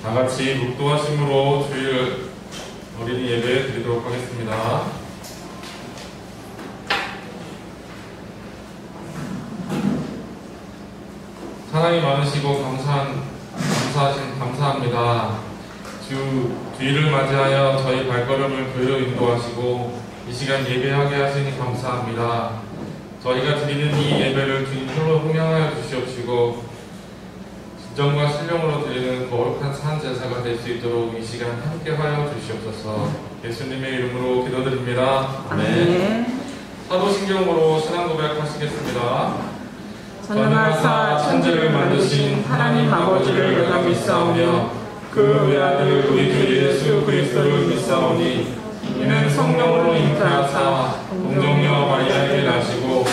다 같이 묵도하심으로 주일 어린이 예배 드리도록 하겠습니다. 사랑이 많으시고 감사합니다. 주 주일을 맞이하여 저희 발걸음을 교회로 인도하시고 이 시간 예배하게 하시니 감사합니다. 저희가 드리는 이 예배를 주님 홀로 흥행하여 주시옵시고 진정과 신령으로 드리는 거룩한 산 제사가 될 수 있도록 이 시간 함께하여 주시옵소서. 예수님의 이름으로 기도드립니다. 아멘. 사도신경으로 신앙 고백하시겠습니다. 전능하사 천지를 만드신 하나님 아버지를 내가 믿사오며 그 외아들 우리 주 예수 그리스도를 믿사오니 이는 성령으로 잉태하사 동정녀 마리아에게 나시고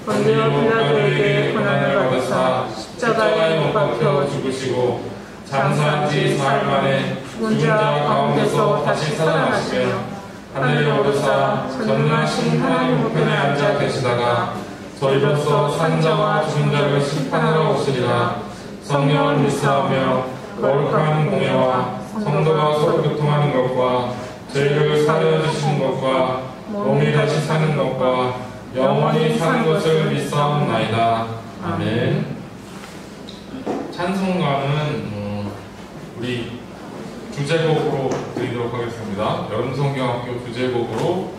본디오 빌라도에게 고난을 받으사 십자가에 못 박혀 죽으시고 장사한 지 사흘 만에 죽은 자 가운데서 다시 살아나시며 하늘에 오르사 전능하신 하나님 우편에 앉아 계시다가 저희로서 산 자와 죽은 자를 심판하러 오시리라. 성령을 믿사오며 거룩한 공예와 성도가 서로 교통하는 것과 죄를 사려 주시는 것과 몸이 다시 사는 것과 영원히 사는 것을 믿사옵나이다. 아멘. 찬송가는 우리 주제곡으로 드리도록 하겠습니다. 여름성경학교 주제곡으로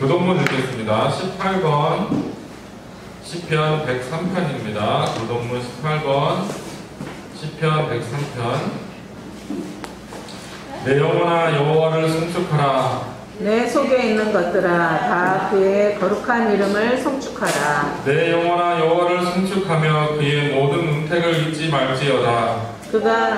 교동문 읽겠습니다. 18번 시편 103편입니다. 교동문 18번 시편 103편. 내 영혼아 여호와를 송축하라. 내 속에 있는 것들아 다 그의 거룩한 이름을 송축하라. 내 영혼아 여호와를 송축하며 그의 모든 은택을 잊지 말지어다. 그가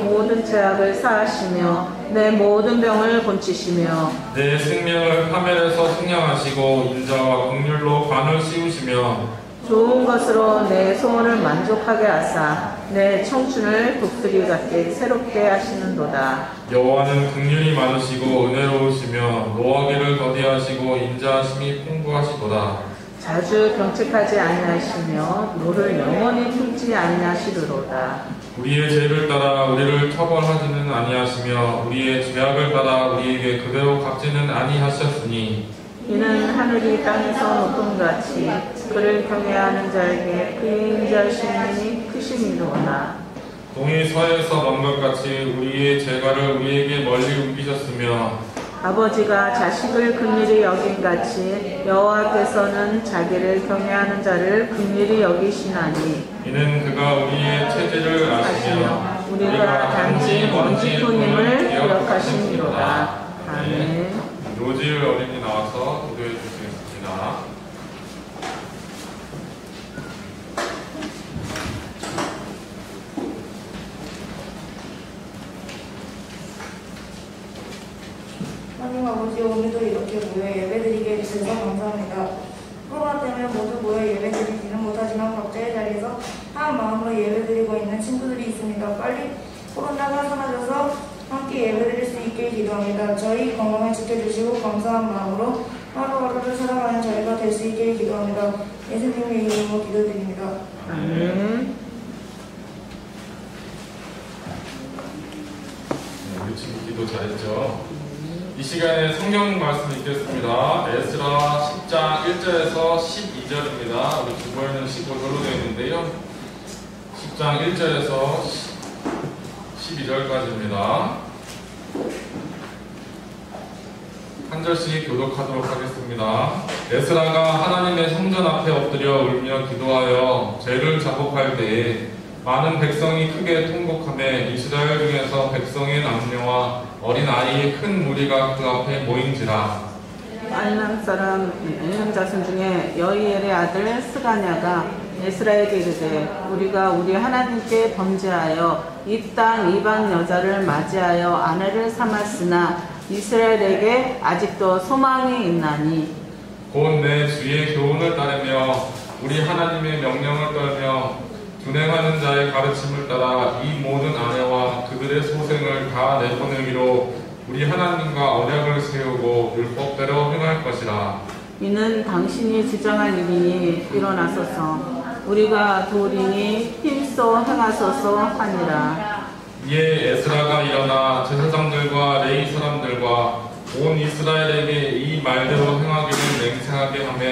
모든 죄악을 사하시며 내 모든 병을 고치시며 내 생명을 파멸에서 승량하시고 인자와 긍휼로 관을 씌우시며 좋은 것으로 내 소원을 만족하게 하사 내 청춘을 독수리 같게 새롭게 하시는도다. 여호와는 긍휼이 많으시고 은혜로우시며 노하기를 더디하시고 인자하심이 풍부하시도다. 자주 경책하지 아니하시며 노를 영원히 품지 아니하시리로다. 우리의 죄를 따라 우리를 처벌하지는 아니하시며 우리의 죄악을 따라 우리에게 그대로 갚지는 아니하셨으니 이는 하늘이 땅에서 높음같이 그를 경외하는 자에게 그의 인자하심이 크심이로다. 동이 서에서 먼 것 같이 우리의 죄가를 우리에게 멀리 옮기셨으며 아버지가 자식을 긍휼히 여긴같이 여호와께서는 자기를 경외하는 자를 긍휼히 여기시나니 이는 그가 우리의 체질을 아시며 우리가 단지 먼지뿐임을 기억하심이로다. 아멘. 노지을 어린이 나와서 기도해 주시겠습니다. 하나님 아버지, 오늘도 이렇게 모여 예배드리게 해주셔서 감사합니다. 코로나 때문에 모두 모여 예배드리지는 못하지만 각자의 자리에서 한 마음으로 예배드리고 있는 친구들이 있습니다. 빨리 코로나가 사라져서 함께 예배드릴 수 있게 기도합니다. 저희 건강을 지켜주시고 감사한 마음으로 하루하루를 살아가는 저희가 될 수 있게 기도합니다. 예수님의 이름으로 기도드립니다. 아멘. 우리 친구 기도 잘했죠? 이 시간에 성경 말씀 읽겠습니다. 에스라 10장 1절에서 12절입니다. 우리 주보에는 15절로 되어 있는데요. 10장 1절에서 12절까지입니다. 한 절씩 교독하도록 하겠습니다. 에스라가 하나님의 성전 앞에 엎드려 울며 기도하여 죄를 자복할 때에 많은 백성이 크게 통곡하며 이스라엘 중에서 백성의 남녀와 어린 아이의 큰 무리가 그 앞에 모인지라. 알람 사람 엘람 자손 중에 여이엘의 아들 스가냐가 에스라에게 이르되 우리가 우리 하나님께 범죄하여 이 땅 이방 여자를 맞이하여 아내를 삼았으나 이스라엘에게 아직도 소망이 있나니 곧 내 주의 교훈을 따르며 우리 하나님의 명령을 떨며 준행하는 자의 가르침을 따라 이 모든 아내와 그들의 소생을 다 내보내기로 우리 하나님과 언약을 세우고 율법대로 행할 것이라. 이는 당신이 주장할 일이니 일어나소서 우리가 도리니 힘써 행하소서 하니라. 이에 에스라가 일어나 제사장들과 레위 사람들과 온 이스라엘에게 이 말대로 행하기를 맹세하게 하며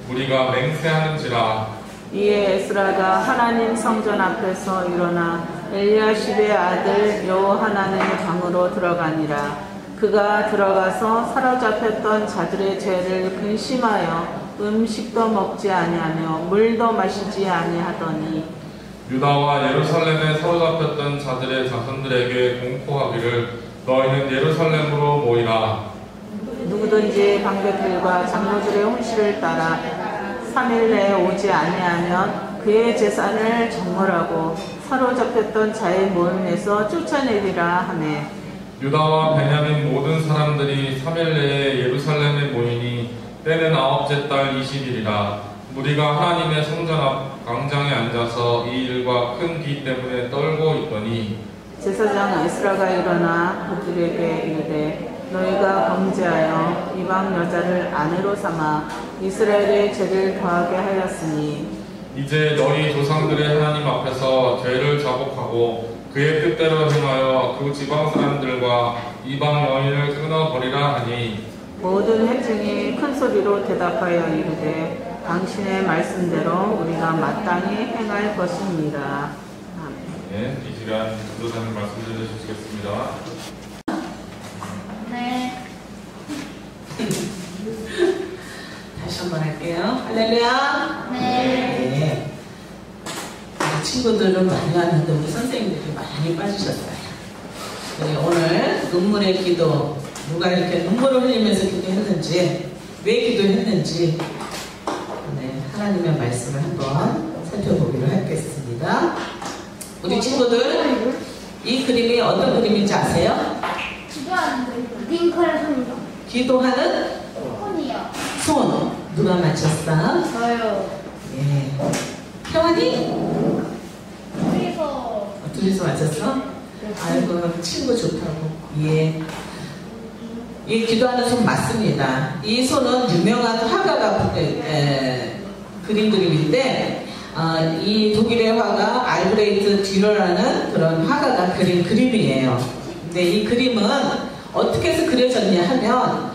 우리가 맹세하는지라. 이에 에스라가 하나님 성전 앞에서 일어나 엘리야십의 아들 여호하나님의 방으로 들어가니라. 그가 들어가서 사로잡혔던 자들의 죄를 근심하여 음식도 먹지 아니하며 물도 마시지 아니하더니 유다와 예루살렘에 사로잡혔던 자들의 자손들에게 공포하기를 너희는 예루살렘으로 모이라. 누구든지 방백들과 장로들의 훈시를 따라 3일 내에 오지 아니하면 그의 재산을 정벌하고 사로잡혔던 자의 모임에서 쫓아내리라 하매 유다와 베냐민 모든 사람들이 3일 내에 예루살렘에 모이니 때는 아홉째 달 20일이라. 무리가 하나님의 성전 앞 광장에 앉아서 이 일과 큰 비 때문에 떨고 있더니 제사장 에스라가 일어나 그들에게 이르되 너희가 범죄하여 이방 여자를 아내로 삼아 이스라엘의 죄를 더하게 하였으니 이제 너희 조상들의 하나님 앞에서 죄를 자복하고 그의 뜻대로 행하여 그 지방 사람들과 이방 여인을 끊어버리라 하니 모든 회중이 큰 소리로 대답하여 이르되 당신의 말씀대로 우리가 마땅히 행할 것입니다. 네, 이 시간 전도사님 말씀 들려주시겠습니다. 네. 다시 한번 할게요. 할렐루야. 네. 우리 친구들은 많이 왔는데 우리 선생님들이 많이 빠지셨어요. 네, 오늘 눈물의 기도, 누가 이렇게 눈물을 흘리면서 기도했는지, 왜 기도했는지 네, 하나님의 말씀을 한번 살펴보기로 하겠습니다. 우리 친구들 이 그림이 어떤 그림인지 아세요? 기도하는 링크의 손이요. 기도하는 손이요. 손. 누가 맞췄어? 저요. 예. 태환이? 그래서 둘이서 맞췄어? 아이고, 친구 좋다고. 예. 이 기도하는 손 맞습니다. 이 손은 유명한 화가가 그린 그림인데, 이 독일의 화가 알브레이트 듀러라는 그런 화가가 그린 그림이에요. 근데 이 그림은 어떻게 해서 그려졌냐 하면,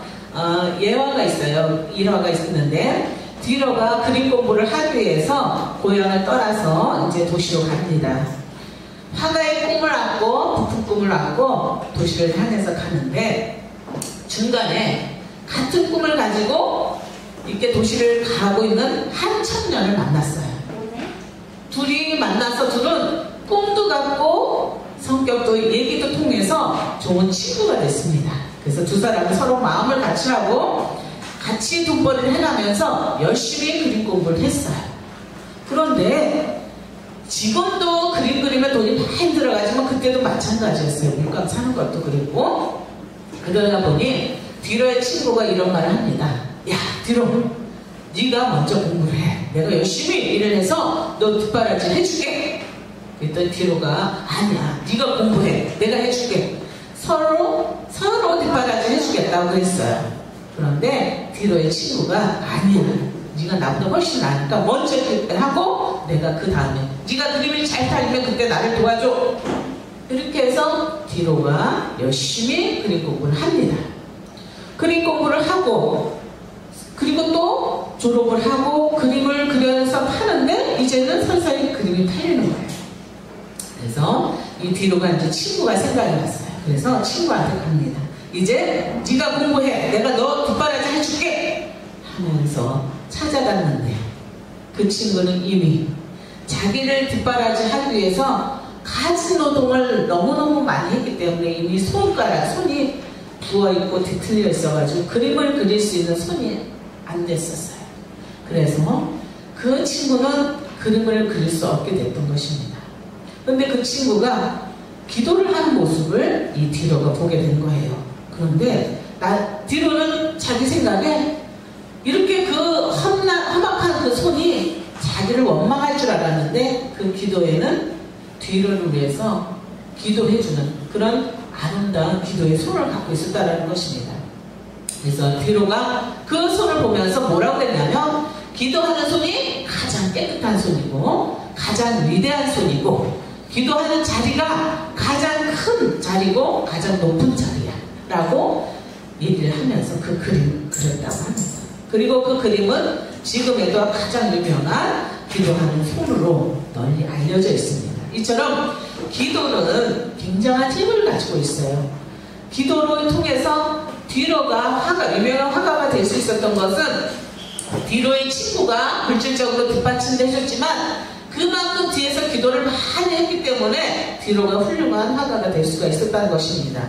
예화가 있어요. 일화가 있었는데, 듀러가 그림 공부를 하기 위해서 고향을 떠나서 이제 도시로 갑니다. 화가의 꿈을 안고, 부푼 꿈을 안고 도시를 향해서 가는데, 중간에 같은 꿈을 가지고 이렇게 도시를 가고 있는 한 청년을 만났어요. 둘이 만나서 둘은 꿈도 같고 성격도 얘기도 통해서 좋은 친구가 됐습니다. 그래서 두 사람은 서로 마음을 같이 하고 같이 돈벌이를 해가면서 열심히 그림 공부를 했어요. 그런데 지금도 그림 그리면 돈이 많이 들어가지만 그때도 마찬가지였어요. 물감 사는 것도 그랬고. 그러다 보니 듀러의 친구가 이런 말을 합니다. 야, 듀러, 네가 먼저 공부를 해. 내가 열심히 일을 해서 너 뒷바라지 해줄게. 그랬더니 듀러가 아니야, 네가 공부해. 내가 해줄게. 서로 뒷바라지 해주겠다고 그랬어요. 그런데 듀러의 친구가 아니야, 네가 나보다 훨씬 나으니까 먼저 하고 내가 그 다음에 네가 그림을 잘 타려면 그때 나를 도와줘. 이렇게 해서 듀러가 열심히 그림 공부를 합니다. 그림 공부를 하고 그리고 또 졸업을 하고 그림을 그려서 파는데 이제는 서서히 그림이 팔리는 거예요. 그래서 이 듀러가 이제 친구가 생각이 났어요. 그래서 친구한테 갑니다. 이제 네가 공부해. 내가 너 뒷바라지 해줄게. 하면서 찾아갔는데 그 친구는 이미 자기를 뒷바라지 하기 위해서 가지 노동을 너무너무 많이 했기 때문에 이미 손이 부어있고 뒤틀려 있어가지고 그림을 그릴 수 있는 손이 안 됐었어요. 그래서 그 친구는 그림을 그릴 수 없게 됐던 것입니다. 그런데 그 친구가 기도를 하는 모습을 이 듀러가 보게 된 거예요. 그런데 듀러는 자기 생각에 이렇게 그 험악한 그 손이 자기를 원망할 줄 알았는데 그 기도에는 듀러를 위해서 기도해주는 그런 아름다운 기도의 손을 갖고 있었다는 것입니다. 그래서 듀러가 그 손을 보면서 뭐라고 했냐면 기도하는 손이 가장 깨끗한 손이고 가장 위대한 손이고 기도하는 자리가 가장 큰 자리고 가장 높은 자리야 라고 얘기를 하면서 그 그림을 그렸다고 합니다. 그리고 그 그림은 지금에도 가장 유명한 기도하는 손으로 널리 알려져 있습니다. 이처럼 기도는 굉장한 힘을 가지고 있어요. 기도를 통해서 듀러가 유명한 화가가 될 수 있었던 것은 듀러의 친구가 물질적으로 뒷받침도 해줬지만 그만큼 뒤에서 기도를 많이 했기 때문에 듀러가 훌륭한 화가가 될 수가 있었다는 것입니다.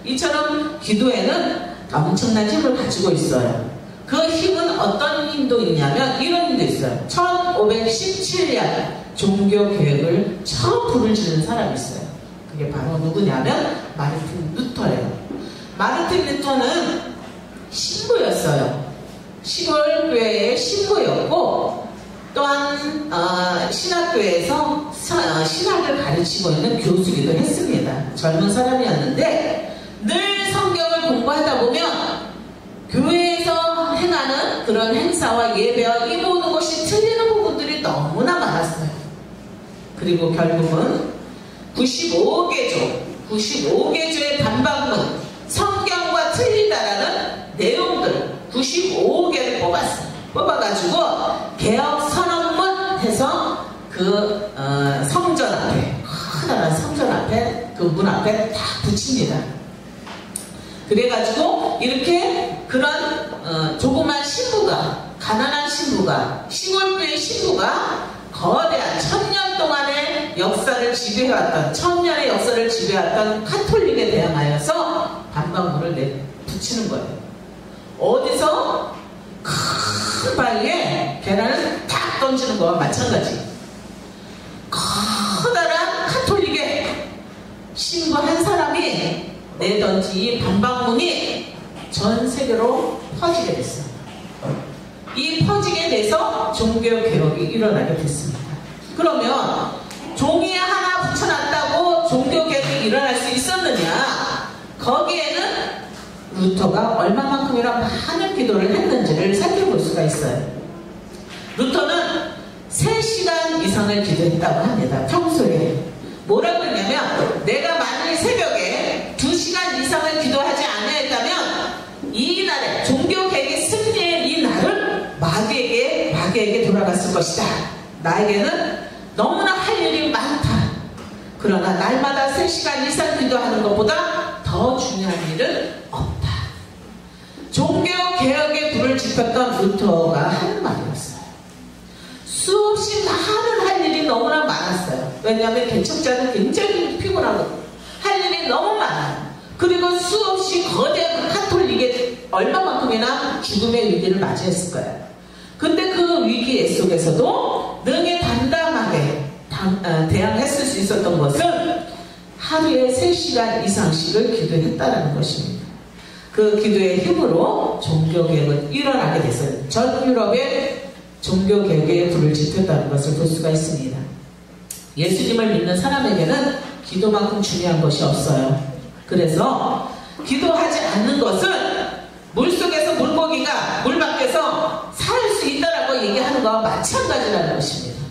이처럼 기도에는 엄청난 힘을 가지고 있어요. 그 힘은 어떤 힘도 있냐면 이런 힘도 있어요. 1517년 종교개혁을 처음 불을 지르는 사람이 있어요. 그게 바로 누구냐면 마르틴 루터예요. 마르틴 루터는 신부였어요. 시골교회의 신부였고 또한 신학교에서 신학을 가르치고 있는 교수기도 했습니다. 젊은 사람이었는데 늘 성경을 공부하다 보면 교회에서 행하는 그런 행사와 예배와 이 모든 것이 틀리는 부분들이 너무나 많았어요. 그리고 결국은 95개조의 반박문, 성경과 틀리다라는 내용들 95개를 뽑아가지고 개혁 선언문 해서 그 성전 앞에, 커다란 성전 앞에, 그 문 앞에 딱 붙입니다. 그래가지고 이렇게 그런 조그만 신부가, 가난한 신부가, 시골교회 신부가 거대한 1000년 동안의 역사를 지배해왔던, 1000년의 역사를 지배해왔던 카톨릭에 대항하여서 반박문을 붙이는 거예요. 어디서 큰 바위에 계란을 탁 던지는 거와 마찬가지. 커다란 카톨릭의 내던지 이 반박문이 전 세계로 퍼지게 됐어요. 이 퍼지게 돼서 종교개혁이 일어나게 됐습니다. 그러면 종이 하나 붙여놨다고 종교개혁이 일어날 수 있었느냐? 거기에는 루터가 얼마만큼이나 많은 기도를 했는지를 살펴볼 수가 있어요. 루터는 3시간 이상을 기도했다고 합니다. 평소에. 뭐라고 했냐면 내가 만일 새벽에 2시간 이상을 기도하지 않았다면 이 날에 종교개혁이 승리의 이 날은 마귀에게 돌아갔을 것이다. 나에게는 너무나 할 일이 많다. 그러나 날마다 3시간 이상 기도하는 것보다 더 중요한 일은 없다. 종교개혁의 불을 지폈던 루터가 하는 말이었어요. 수없이 많은 할 일이 너무나 많았어요. 왜냐하면 개척자는 굉장히 피곤하고 할 일이 너무 많아요. 그리고 수없이 거대한 카톨릭의 얼마만큼이나 죽음의 위기를 맞이했을 거예요. 근데 그 위기 속에서도 능히 담담하게 대항했을 수 있었던 것은 하루에 3시간 이상씩을 기도했다는 것입니다. 그 기도의 힘으로 종교개혁은 일어나게 됐어요. 전 유럽의 종교개혁에 불을 지폈다는 것을 볼 수가 있습니다. 예수님을 믿는 사람에게는 기도만큼 중요한 것이 없어요. 그래서 기도하지 않는 것은 물속에서 물고기가 물 밖에서 살 수 있다라고 얘기하는 것과 마찬가지라는 것입니다.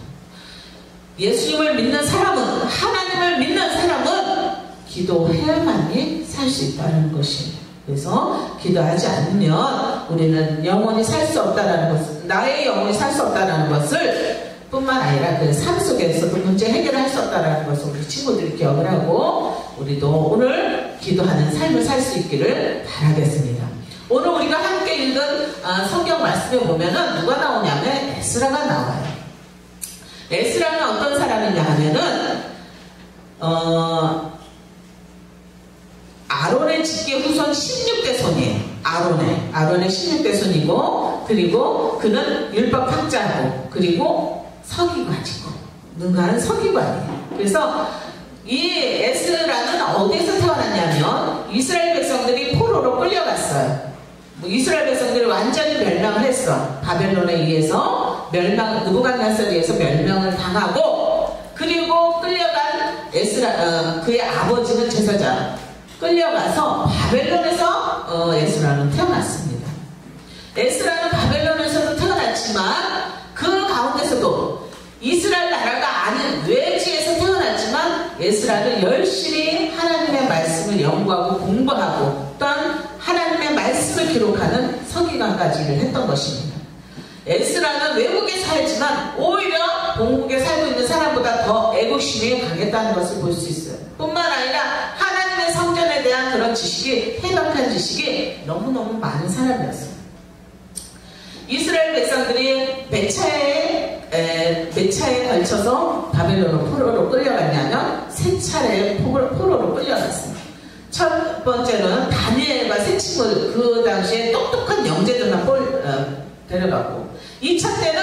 예수님을 믿는 사람은, 하나님을 믿는 사람은 기도해야만이 살 수 있다는 것입니다. 그래서 기도하지 않으면 우리는 영원히 살 수 없다는 것을, 나의 영혼이 살 수 없다는 것을 뿐만 아니라 그 삶 속에서도 문제 해결할 수 없다는 것을 우리 친구들이 기억을 하고 우리도 오늘 기도하는 삶을 살 수 있기를 바라겠습니다. 오늘 우리가 함께 읽은 성경 말씀에 보면은 누가 나오냐면 에스라가 나와요. 에스라는 어떤 사람이냐 하면은 아론의 직계 후손 16대 손이에요. 아론의 16대 손이고, 그리고 그는 율법학자고, 그리고 서기관이고, 능가한 서기관이에요. 그래서 이 에스라는 어디서 태어났냐면 이스라엘 백성들이 포로로 끌려갔어요. 이스라엘 백성들이 완전히 멸망을 했어. 바벨론에 의해서 느부갓네살에 의해서 멸망을 당하고, 그리고 끌려간 에스라, 그의 아버지는 제사장 끌려가서 바벨론에서 에스라는 태어났습니다. 에스라는 바벨론에서도 태어났지만 그 가운데서도 이스라엘 나라가 아닌 외지에서 태어났지만 에스라는 열심히 하나님의 말씀을 연구하고 공부하고 또한 하나님의 말씀을 기록하는 서기관까지 일을 했던 것입니다. 에스라는 외국에 살지만 오히려 본국에 살고 있는 사람보다 더 애국심이 강했다는 것을 볼 수 있어요. 뿐만 아니라 하나님의 성전에 대한 그런 지식이, 해박한 지식이 너무너무 많은 사람이었어요. 이스라엘 백성들이 몇 차에 걸쳐서 바벨론으로 포로로 끌려갔냐면 3차례 포로로 끌려갔어요. 첫 번째는 다니엘과 세 친구, 그 당시에 똑똑한 영재들만 데려가고, 2차 때는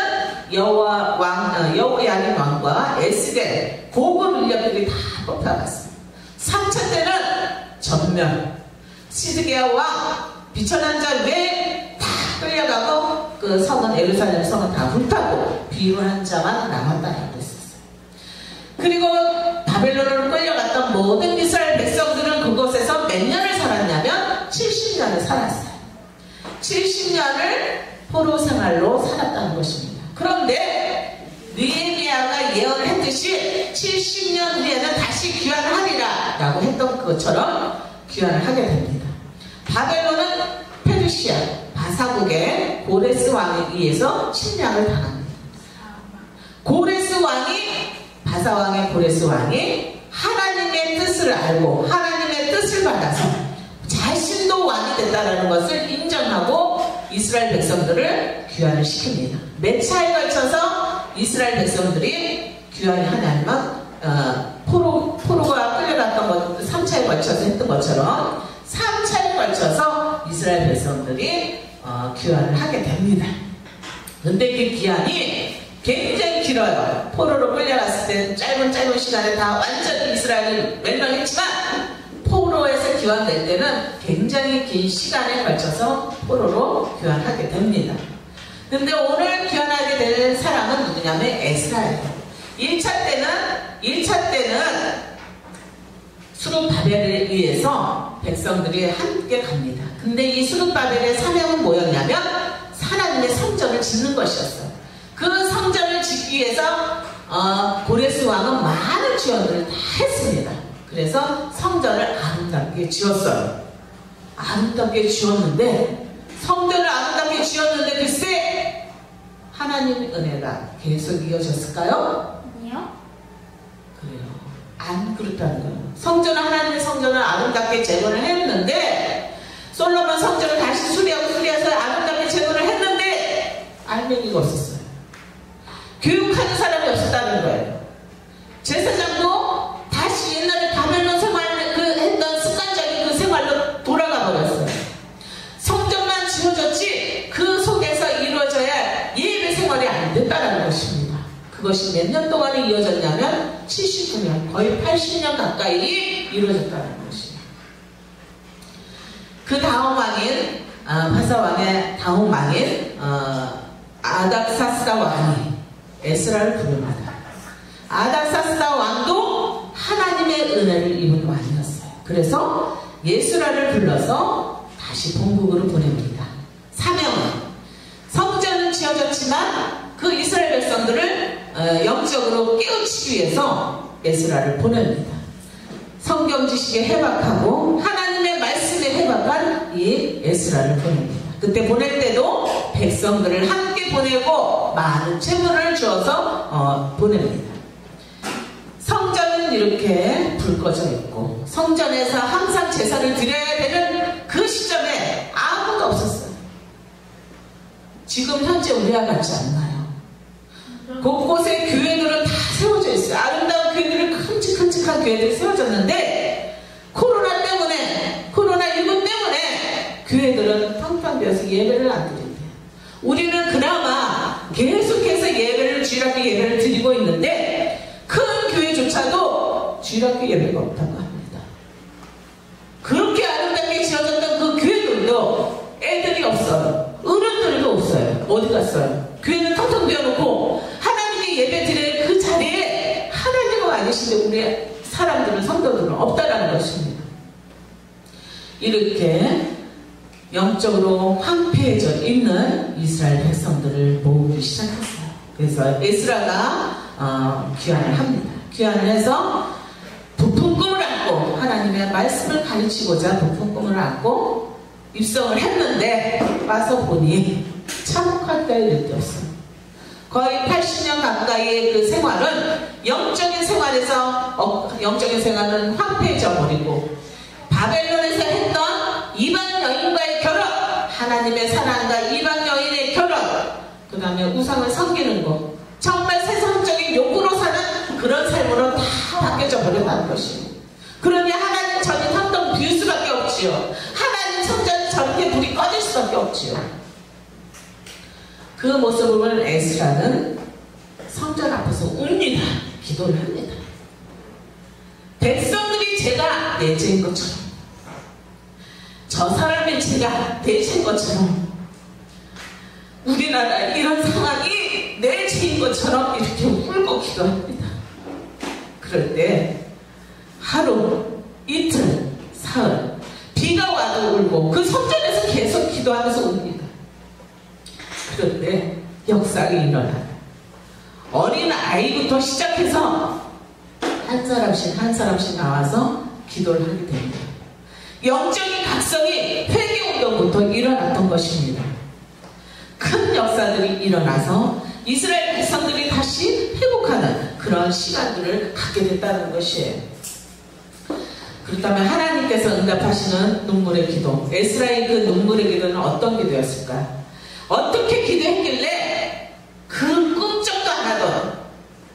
여호야긴 왕과 에스겔 고급 인력들이 다 뽑혀갔어요. 3차 때는 전멸, 시드기야 왕, 비천한 자 외에 다 끌려가고 그 성은, 예루살렘 성은 다 불타고 비유한 자만 남았다라고 했었어요. 그리고 바벨론으로 끌려갔던 모든 이스라엘 백성들은 그곳에서 몇 년을 살았냐면 70년을 살았어요. 70년을 포로 생활로 살았다는 것입니다. 그런데 느헤미야가 예언을 했듯이 70년 후에는 다시 귀환을 하리라 라고 했던 것처럼 귀환을 하게 됩니다. 바벨론은 페르시아 바사국의 고레스 왕에 의해서 침략을 당합니다. 바사왕의 고레스 왕이 하나님의 뜻을 알고 하나님의 뜻을 받아서 자신도 왕이 됐다는 것을 인정하고 이스라엘 백성들을 귀환을 시킵니다. 몇 차에 걸쳐서 이스라엘 백성들이 귀환을 하냐면 포로가 끌려갔던 것 3차에 걸쳐서 했던 것처럼 3차에 걸쳐서 이스라엘 백성들이 귀환을 하게 됩니다. 근데 그 귀환이 굉장히 길어요. 포로로 끌려갔을 때 짧은 시간에 다 완전히 이스라엘을 멸망했지만 포로 포로에서 귀환될 때는 굉장히 긴 시간에 걸쳐서 포로로 귀환하게 됩니다. 근데 오늘 귀환하게 될 사람은 누구냐면 에스라예요. 1차 때는 수룹바벨을 위해서 백성들이 함께 갑니다. 근데 이 수룹바벨의 사명은 뭐였냐면 하나님의 성전을 짓는 것이었어요. 그 성전을 짓기 위해서 고레스 왕은 많은 지원을 다 했습니다. 그래서 성전을 아름답게 지었어요. 아름답게 지었는데 성전을 아름답게 지었는데 글쎄 하나님의 은혜가 계속 이어졌을까요? 아니요. 그래요. 안 그렇다는 거예요. 하나님의 성전을 아름답게 재건을 했는데 솔로몬 성전을 다시 수리해서 아름답게 재건을 했는데 알맹이가 없었어요. 교육하는 사람이 없었다는 거예요. 제사장도 다시 옛날에 바벨론 생활 했던 습관적인 그 생활로 돌아가 버렸어요. 성전만 지어졌지 그 속에서 이루어져야 예배 생활이 안 됐다는 것입니다. 그것이 몇 년 동안에 이어졌냐면 79년, 거의 80년 가까이 이루어졌다는 것입니다. 그 다음 왕인 바사왕의 다음 왕인 아닥사스다 왕이 에스라를 부릅니다. 아닥사스다 왕도 하나님의 은혜를 입은 왕이었어요. 그래서 에스라를 불러서 다시 본국으로 보냅니다. 사명은 성전은 지어졌지만 그 이스라엘 백성들을 영적으로 깨우치기 위해서 에스라를 보냅니다. 성경 지식에 해박하고 하나님의 말씀에 해박한 이 에스라를 보냅니다. 그때 보낼 때도 백성들을 함께 보내고 많은 재물을 주어서 보냅니다. 성전은 이렇게 불 꺼져 있고 성전에서 항상 제사를 드려야 되는 그 시점에 아무도 없었어요. 지금 현재 우리와 같지 않나요? 곳곳에 교회들은 다 세워져 있어요. 아름다운 교회들은 큼직큼직한 교회들이 세워졌는데 코로나19 때문에 교회들은 텅텅 비어서 예배를 안 드린대요. 우리는 그나마 계속해서 주일학교 예배를 드리고 있는데 큰 교회조차도 주일학교 예배가 없다고 합니다. 그렇게 아름답게 지어졌던 그 교회들도 애들이 없어요. 어른들도 없어요. 어디 갔어요? 교회는 텅텅 비어놓고 하나님께 예배 드릴 그 자리에 하나님은 안 계신데 우리 사람들은 성도들은 없다라는 것입니다. 이렇게 영적으로 황폐해져 있는 이스라엘 백성들을 모으기 시작했어요. 그래서 에스라가 귀환을 합니다. 귀환을 해서 부푼 꿈을 안고 하나님의 말씀을 가르치고자 부푼 꿈을 안고 입성을 했는데 와서 보니 참혹한 때일 때였어요. 거의 80년 가까이의 그 생활은 영적인 생활은 황폐해져 버리고 바벨론에서 했던 이방 여인과의 결혼, 하나님의 사랑과 이방 여인의 결혼, 그 다음에 우상을 섬기는 것, 정말 세상적인 욕구로 사는 그런 삶으로 다 바뀌어져 버렸다는 것입니다. 그러니 하나님 전이 텅텅 비울 수밖에 없지요. 하나님 성전이 저렇게 불이 꺼질 수밖에 없지요. 그 모습을 본 에스라는 성전 앞에서 웁니다. 기도를 합니다. 백성들이 제가 내죄인 것처럼, 저 사람의 죄가 내 죄인 것처럼, 우리나라 이런 상황이 내 죄인 것처럼 이렇게 울고 기도합니다. 그럴 때 하루, 이틀, 사흘 비가 와도 울고 그 성전에서 계속 기도하면서 웁니다. 그런데 역사가 일어나요. 어린 아이부터 시작해서 한 사람씩 나와서 기도를 하게 됩니다. 영적인 각성이 회개운동부터 일어났던 것입니다. 큰 역사들이 일어나서 이스라엘 백성들이 다시 회복하는 그런 시간들을 갖게 됐다는 것이에요. 그렇다면 하나님께서 응답하시는 눈물의 기도, 에스라의 그 눈물의 기도는 어떤 기도였을까? 어떻게 기도했길래 그 꿈쩍도 안 하던,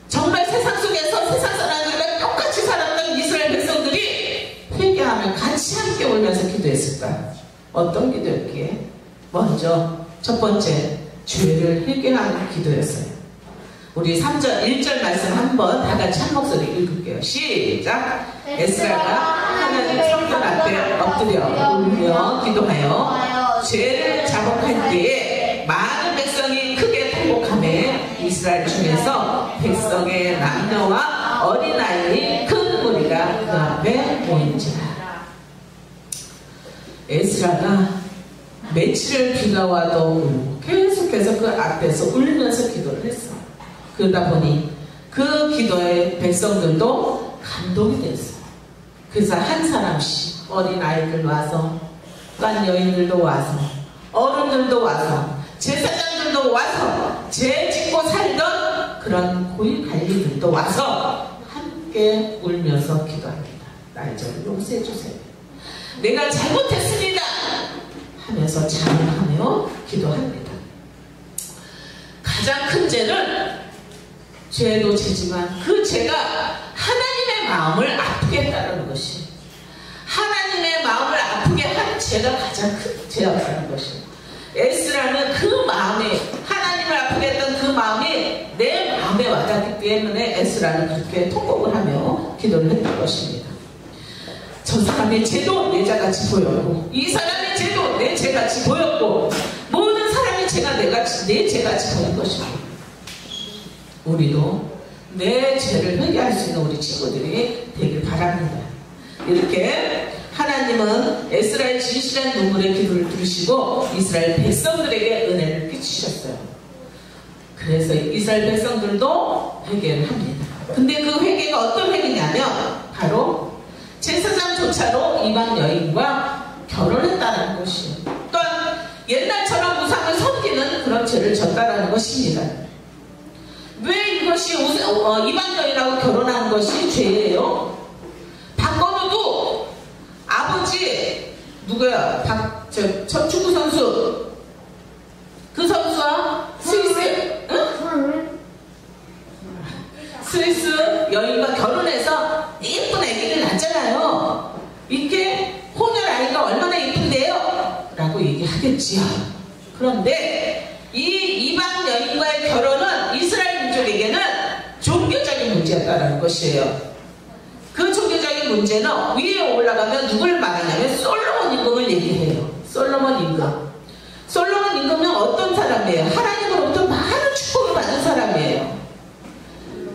정말 세상 속에서 세상 사람들과 똑같이 살았던 이스라엘 백성들이 회개하며 같이 함께 울면서 기도했을까? 어떤 기도였기에? 먼저 첫 번째, 죄를 회개하는 기도였어요. 우리 3절, 1절 말씀 한번 다 같이 한 목소리 읽을게요. 시작! 에스라가 하나님 성전 앞에 엎드려 울며 기도하여 죄를 자복할 때에 많은 백성이 크게 통곡하며 이스라엘 중에서 백성의 남녀와 어린아이 큰 무리가 그 앞에 모인지라. 에스라가 며칠을 비가 와도 울고 계속해서 그 앞에서 울면서 기도를 했어. 그러다 보니 그 기도에 백성들도 감동이 됐어. 그래서 한 사람씩 어린아이들 와서 깐 여인들도 와서 어른들도 와서 제사장들도 와서 죄 짓고 살던 그런 고위 관리들도 와서 함께 울면서 기도합니다. 날 좀 용서해 주세요. 내가 잘못했습니다 하면서 자문하며 기도합니다. 가장 큰 죄는 죄도 죄지만 그 죄가 하나님의 마음을 아프게 했다는 것이, 하나님의 마음을 아프게 한 죄가 가장 큰 죄였다는 것이, 에스라는 그 마음이, 하나님을 아프게 했던 그 마음이 내 마음에 와닿기 때문에 에스라는 그렇게 통곡을 하며 기도를 했던 것입니다. 저 사람의 죄도 내 죄같이 보였고 이 사람의 죄도 내 죄같이 보였고 모든 사람의 죄가 내 죄같이 보인 것입니다. 우리도 내 죄를 회개할 수 있는 우리 친구들이 되길 바랍니다. 이렇게 하나님은 에스라의 진실한 눈물의 기도를 들으시고 이스라엘 백성들에게 은혜를 끼치셨어요. 그래서 이스라엘 백성들도 회개를 합니다. 근데 그 회개가 어떤 회개냐면 바로 제사장조차도 이방 여인과 결혼했다는 것이에요. 또한 옛날처럼 우상을 섬기는 그런 죄를 졌다는 것입니다. 왜 이것이 이방 여인하고 결혼하는 것이 죄예요? 박건우도 아버지 누구야? 저 축구 선수 그 선수와 스위스 스위스 여인과 결혼해서 예쁜 아기를 낳잖아요. 이렇게 혼혈 아이가 얼마나 예쁜데요? 라고 얘기하겠지요. 그런데 이 이방 여인과의 결혼은 이스라엘 민족에게는 종교적인 문제였다는 것이에요. 그 종교적인 문제는 위에 올라가면 누굴 말하냐면 솔로몬 임금을 얘기해요. 솔로몬 임금. 솔로몬 임금은 어떤 사람이에요? 하나님으로부터 많은 축복을 받은 사람이에요.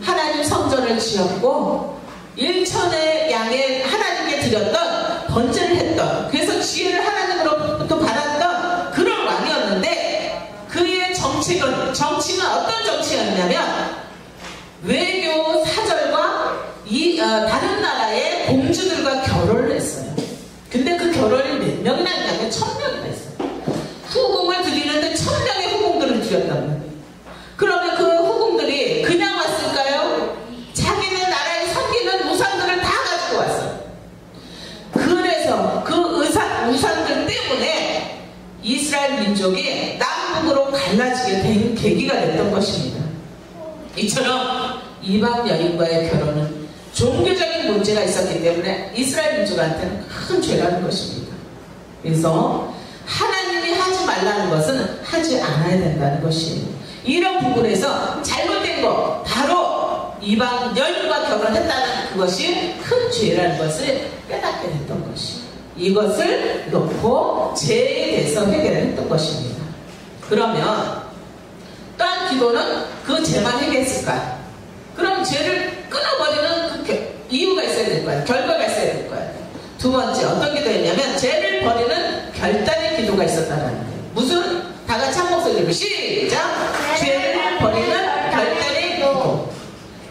하나님 성전을 지었고 1천의 양의 하나님께 드렸던 번제를 했던, 그래서 지혜를 하나님으로부터 받았던 그런 왕이었는데 그의 정치는 어떤 정치였냐면 외교 사절과 다른 나라의 공주들과 결혼을 했어요. 근데 그 결혼이 몇 명이나 했냐면 1000명이나 했어요. 후궁을 드리는데 1000명의 후궁들을 드렸단 말이에요. 그러면 그 후궁들이 그냥 왔을까요? 자기네 나라에 섬기는 우상들을 다 가지고 왔어요. 그래서 그 우상들 때문에 이스라엘 민족이 남북으로 갈라지게 된 계기가 됐던 것입니다. 이처럼 이방 여인과의 결혼은 종교적인 문제가 있었기 때문에 이스라엘 민족한테는 큰 죄라는 것입니다. 그래서 하나님이 하지 말라는 것은 하지 않아야 된다는 것이에요. 이런 부분에서 잘못된 거, 바로 이방 여인과 결혼했다는 그것이 큰 죄라는 것을 깨닫게 됐던 것이에요. 이것을 놓고 죄에 대해서 회개를 했던 것입니다. 그러면 또한 기도는 그 죄만 해결했을까? 그럼 죄를 끊어버리는 그 이유가 있어야 될 거야. 결과가 있어야 될 거야. 두 번째 어떤 기도였냐면 죄를 버리는 결단의 기도가 있었다는 거예요. 무슨? 다 같이 한 목소리로 시작! 죄를 버리는 결단의 기도.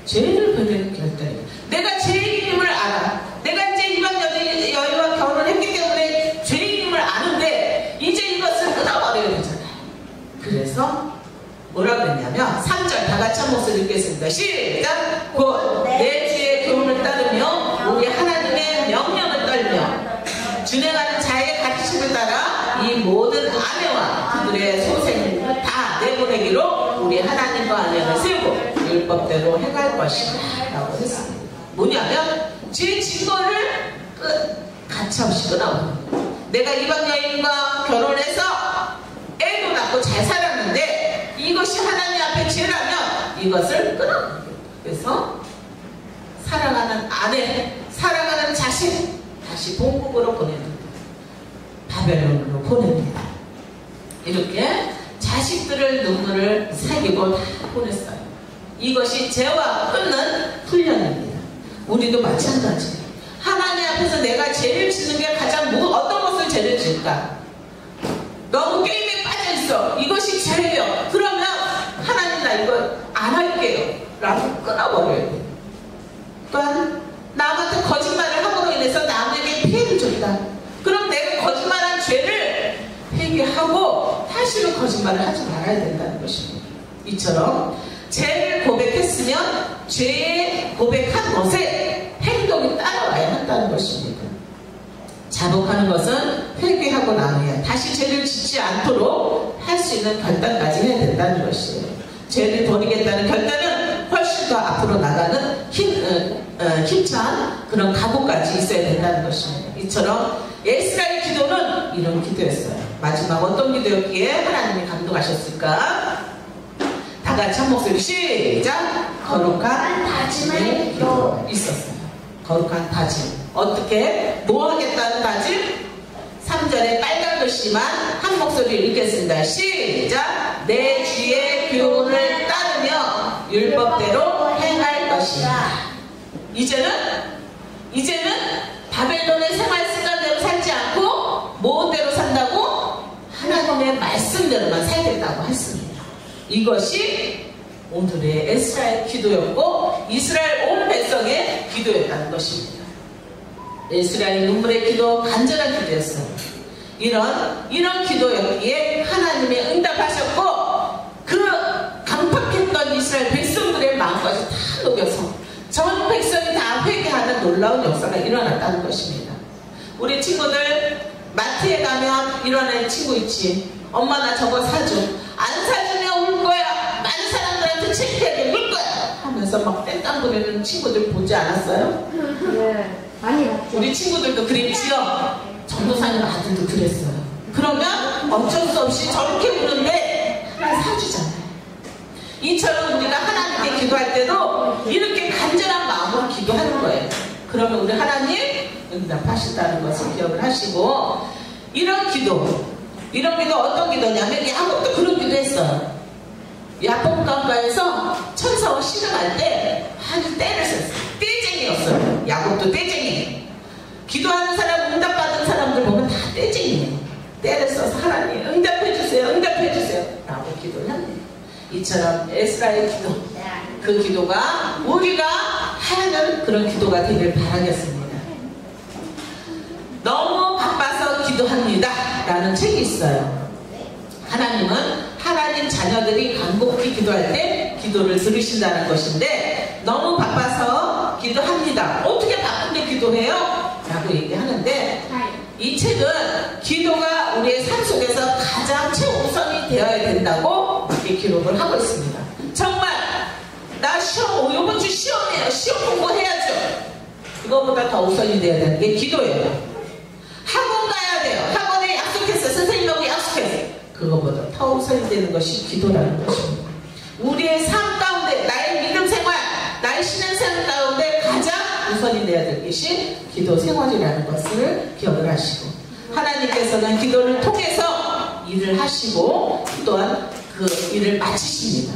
죄를 버리는 결단의 기도. 내가 죄인임을 알아. 내가 이제 이방 여인과 결혼을 했기 때문에 죄인임을 아는데 이제 이것을 끊어버려야 되잖아요. 그래서 뭐라고 했냐면 3절 다 같이 한 목소리 읽겠습니다. 시작! 곧 내 주의 교훈을 따르며 우리 하나님의 명령을 떨며 준행하는 자의 가르침을 따라 이 모든 아내와 그들의 소생을 다 내보내기로 우리 하나님과 언약을 세우고 율법대로 행할 것이다 라고 했습니다. 뭐냐면 죄 증거를 가차없이 끊어버려. 내가 이방 여인과 결혼해서 애도 낳고 잘 살았는데 이것이 하나님 앞에 죄라면 이것을 끊어버려. 그래서 사랑하는 아내, 사랑하는 자식 다 다시 본국으로 보냅니다. 바벨론으로 보냅니다. 이렇게 자식들을 눈물을 새기고 다 보냈어요. 이것이 죄와 끊는 훈련입니다. 우리도 마찬가지예요. 하나님 앞에서 내가 죄를 짓는 게 가장 어떤 것을 죄를 질까? 너무 게임에 빠져있어. 이것이 죄예요. 그러면 하나님 나 이거 안 할게요 라고 끊어버려야 돼요. 또한 남한테 거짓말을 함으로 인해서 남에게 피해를 줬다. 그럼 내가 거짓말한 죄를 회개하고 다시는 거짓말을 하지 말아야 된다는 것입니다. 이처럼 죄를 고백했으면 죄에 고백한 것에 행동이 따라와야 한다는 것입니다. 자복하는 것은 회개하고 나면 다시 죄를 짓지 않도록 할 수 있는 결단까지 해야 된다는 것이에요. 죄를 버리겠다는 결단은 훨씬 더 앞으로 나가는 힘찬 그런 각오까지 있어야 된다는 것입니다. 이처럼 에스라의 기도는 이런 기도였어요. 마지막 어떤 기도였기에 하나님이 감동하셨을까? 다 같이 한 목소리 시작! 거룩한 다짐의 기도 있었어요. 거룩한 다짐. 어떻게? 뭐 하겠다는 다짐? 3절에 빨간 글씨만 한 목소리를 읽겠습니다. 시작! 내 주의 교훈을 따르며 율법대로 행할 것이다. 이제는 바벨론의 생활 습관대로 살지 않고 무엇대로 산다고? 하나님의 말씀대로만 살겠다고 했습니다. 이것이 오늘의 에스라의 기도였고 이스라엘 온 백성의 기도였다는 것입니다. 에스라의 눈물의 기도, 간절한 기도였어요. 이런 기도였기에 하나님의 응답하셨고 그 강팍했던 이스라엘 백성들의 마음까지 다 녹여서 전 백성이 다 회개하는 놀라운 역사가 일어났다는 것입니다. 우리 친구들 마트에 가면 이런 애 친구 있지. 엄마 나 저거 사줘. 안 사주면 울 거야. 많은 사람들한테 창피하게 울 거야 하면서 막 땡깡 부리는 친구들 보지 않았어요? 네, 많이 봤죠. 우리 친구들도 그랬지요. 전도사님 아들도 그랬어요. 그러면 어쩔 수 없이 저렇게 우는데 하나 사주잖아요. 이처럼 우리가 하나님께 기도할 때도 이렇게 간절한 마음으로 기도하는 거예요. 그러면 우리 하나님 응답하신다는 것을 기억을 하시고 이런 기도 어떤 기도냐면 야곱도 그런 기도 했어요. 야복강가에서 천사와 씨름할 때 아주 때를 썼어요. 떼쟁이였어요. 야곱도 떼쟁이. 기도하는 사람, 응답받은 사람들 보면 다 떼쟁이에요. 때를 써서 하나님 응답해주세요 라고 기도를 합니다. 이처럼 에스라의 기도, 그 기도가 우리가 하는 그런 기도가 되길 바라겠습니다. 너무 바빠서 기도합니다 라는 책이 있어요. 하나님은 하나님 자녀들이 간곡히 기도할 때 기도를 들으신다는 것인데 너무 바빠서 기도합니다. 어떻게 바쁜데 기도해요? 라고 얘기하는데 이 책은 기도가 우리의 삶 속에서 가장 최우선이 되어야 된다고 이렇게 기록을 하고 있습니다. 정말 나 이번 주 시험이에요. 시험 공부해야죠. 그거보다 더 우선이 되어야 되는 게 기도예요. 학원 가야 돼요. 학원에 약속했어요. 선생님하고 약속했어요. 그거보다 더 우선이 되는 것이 기도라는 것입니다. 우리의 삶 가운데 나의 믿음 생활, 나의 신앙생활 가운데 가장 우선이 되어야 될 것이 기도 생활이라는 것을 기억을 하시고 하나님께서는 기도를 통해서 일을 하시고 또한 그 일을 마치십니다.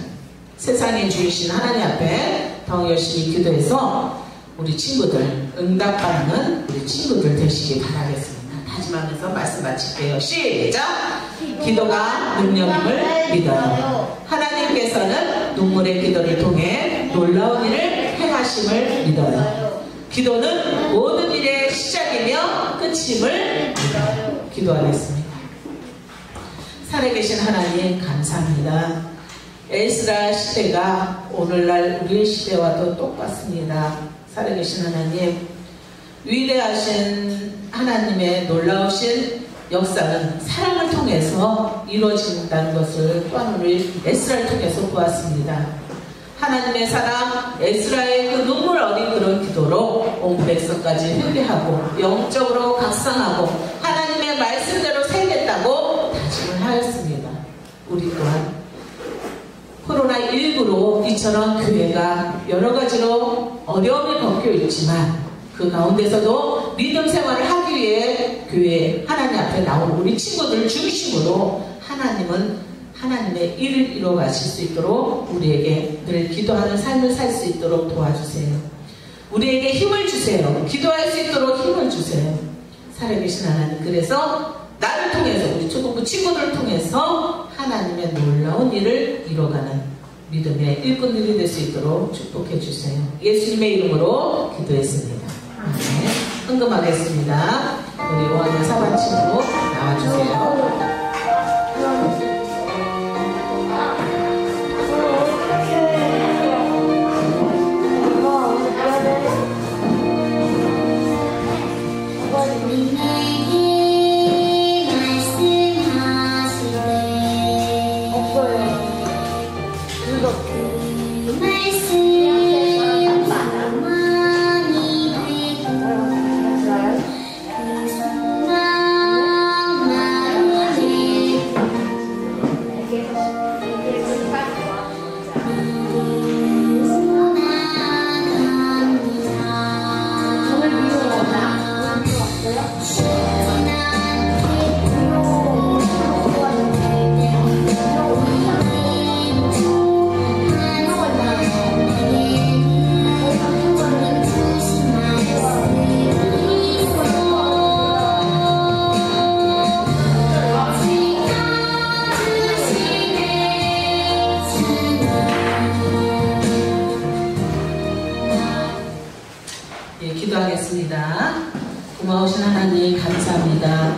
세상에 주이신 하나님 앞에 더 열심히 기도해서 우리 친구들 응답받는 우리 친구들 되시기 바라겠습니다. 다짐하면서 말씀 마칠게요. 시작! 기도가 능력임을 믿어요. 하나님께서는 눈물의 기도를 통해 놀라운 일을 행하심을 믿어요. 기도는 모든 일의 시작이며 끝임을 믿어요. 기도하겠습니다. 살아계신 하나님 감사합니다. 에스라 시대가 오늘날 우리의 시대와도 똑같습니다. 살아계신 하나님, 위대하신 하나님의 놀라우신 역사는 사람을 통해서 이루어진다는 것을 또한 우리 에스라를 통해서 보았습니다. 하나님의 사람 에스라의 그 눈물 어린 그런 기도로 온 백성까지 회개하고 영적으로 각성하고 하나님의 말씀대로 살겠다고 다짐을 하였습니다. 우리 또한 코로나19로 이처럼 교회가 여러 가지로 어려움이 겪여 있지만 그 가운데서도 믿음 생활을 하기 위해 교회 하나님 앞에 나온 우리 친구들 중심으로 하나님의 일을 이뤄가실 수 있도록 우리에게 늘 기도하는 삶을 살 수 있도록 도와주세요. 우리에게 힘을 주세요. 기도할 수 있도록 힘을 주세요. 살아계신 하나님, 그래서 나를 통해서 우리 초등부 친구들을 통해서 하나님의 놀라운 일을 이뤄가는 믿음의 일꾼들이 될 수 있도록 축복해 주세요. 예수님의 이름으로 기도했습니다. 네, 헌금하겠습니다. 우리 오한여 사반 친구 나와주세요. 기도하겠습니다. 고마우신 하나님 감사합니다.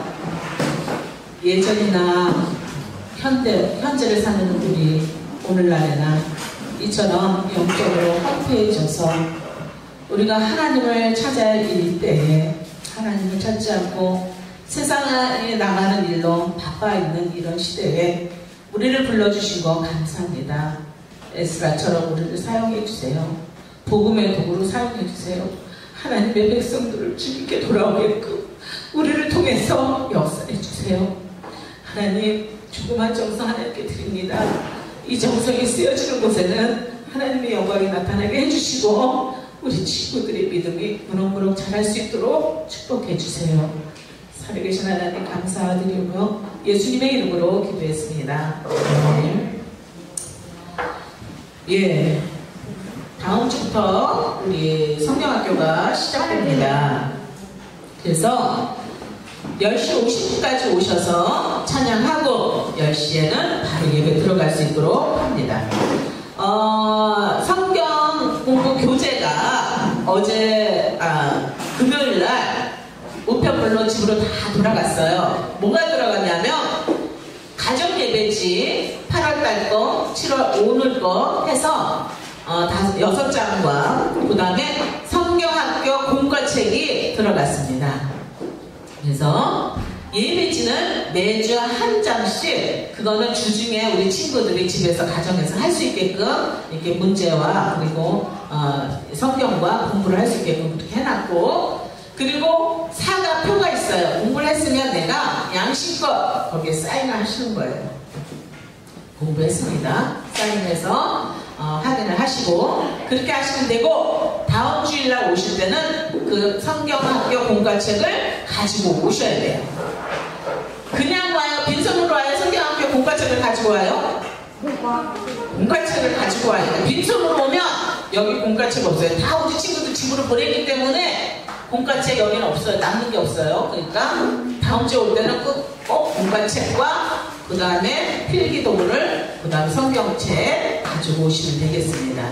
예전이나 현재를 사는 우리 오늘날에나 이처럼 영적으로 황폐해져서 우리가 하나님을 찾아야 할 일 때에 하나님을 찾지 않고 세상에 나가는 일로 바빠 있는 이런 시대에 우리를 불러주신 거 감사합니다. 에스라처럼 우리를 사용해 주세요. 복음의 도구로 사용해 주세요. 하나님의 백성들을 주님께 돌아오게끔 우리를 통해서 역사해 주세요. 하나님, 조그만 정성 하나님께 드립니다. 이 정성이 쓰여지는 곳에는 하나님의 영광이 나타나게 해주시고 우리 친구들의 믿음이 무럭무럭 자랄 수 있도록 축복해 주세요. 살아계신 하나님 감사드리며 예수님의 이름으로 기도했습니다. 예, 다음 주부터 우리 성경학교가 시작됩니다. 그래서 10시 50분까지 오셔서 찬양하고 10시에는 바로 예배 들어갈 수 있도록 합니다. 성경 공부 교재가 어제 금요일날 우편물로 집으로 다 돌아갔어요. 뭐가 들어갔냐면 가정 예배지 8월달 거, 7월 오늘 거 해서 6장과 그 다음에 성경학교 공과책이 들어갔습니다. 그래서 예배지는 매주 한 장씩, 그거는 주중에 우리 친구들이 집에서 가정에서 할 수 있게끔 이렇게 문제와 그리고 성경과 공부를 할 수 있게끔 그렇게 해놨고, 그리고 사과표가 있어요. 공부를 했으면 내가 양심껏 거기에 사인을 하시는 거예요. 공부했습니다. 사인해서 확인을 하시고 그렇게 하시면 되고, 다음 주일날 오실 때는 그 성경학교 공과책을 가지고 오셔야 돼요. 그냥 와요? 빈손으로 와요? 성경학교 공과책을 가지고 와요? 공과책을 가지고 와요. 빈손으로 오면 여기 공과책 없어요. 다 우리 친구들 집으로 보내기 때문에 공과책 여기는 없어요. 남는 게 없어요. 그러니까 다음 주에 올 때는 꼭 공과책과 그 다음에 필기도구를, 그 다음에 성경책 가지고 오시면 되겠습니다.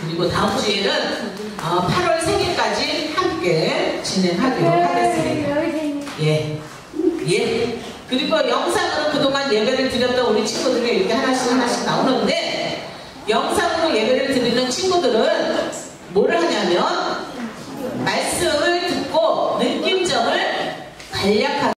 그리고 다음 주에는 8월 생일까지 함께 진행하기로 하겠습니다. 예. 그리고 영상으로 그동안 예배를 드렸던 우리 친구들이 이렇게 하나씩 나오는데, 영상으로 예배를 드리는 친구들은 뭐를 하냐면 말씀을 듣고 느낌점을 간략하게